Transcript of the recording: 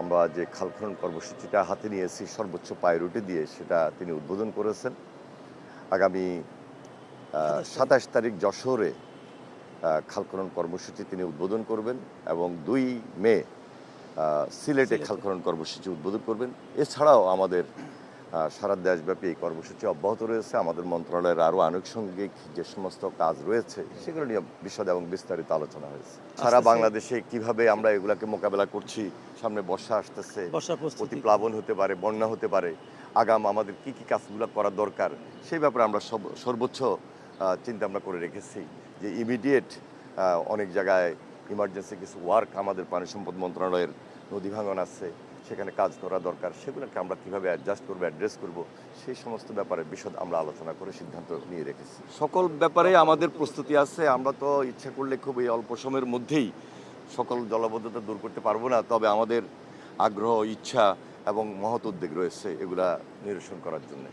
আমরা যে খাল খনন কর্মসূচিটা হাতে নিয়েছি সর্বোচ্চ প্রায়োরিটি দিয়ে সেটা তিনি উদ্বোধন করেছেন। আগামী ২৭ তারিখ যশোরে খাল খনন কর্মসূচি তিনি উদ্বোধন করবেন এবং ২ মে সিলেটে খাল খনন কর্মসূচি উদ্বোধন করবেন। এছাড়াও আমাদের সারা দেশব্যাপী এই কর্মসূচি অব্যাহত রয়েছে। আমাদের মন্ত্রণালয়ের আরও আনুষঙ্গিক যে সমস্ত কাজ রয়েছে সেগুলো নিয়ে বিশদ এবং বিস্তারিত আলোচনা হয়েছে। সারা বাংলাদেশে কিভাবে আমরা এগুলাকে মোকাবেলা করছি, সামনে বর্ষা আসতেছে, অতিপ্লাবন হতে পারে, বন্যা হতে পারে, আগাম আমাদের কি কি কাজগুলো করা দরকার সেই ব্যাপারে আমরা সর্বোচ্চ চিন্তা আমরা করে রেখেছি যে ইমিডিয়েট অনেক জায়গায় ইমার্জেন্সি কিছু ওয়ার্ক আমাদের পানি সম্পদ মন্ত্রণালয়ের নদী ভাঙন আছে, সেখানে কাজ করা দরকার, সেগুলোকে আমরা কীভাবে অ্যাডজাস্ট করবো, অ্যাড্রেস করব, সেই সমস্ত ব্যাপারে বিশদ আমরা আলোচনা করে সিদ্ধান্ত নিয়ে রেখেছি। সকল ব্যাপারে আমাদের প্রস্তুতি আছে। আমরা তো ইচ্ছা করলে খুব এই অল্প সময়ের মধ্যেই সকল জলাবদ্ধতা দূর করতে পারবো না, তবে আমাদের আগ্রহ, ইচ্ছা এবং মহৎ উদ্যোগ রয়েছে এগুলা নিরসন করার জন্য।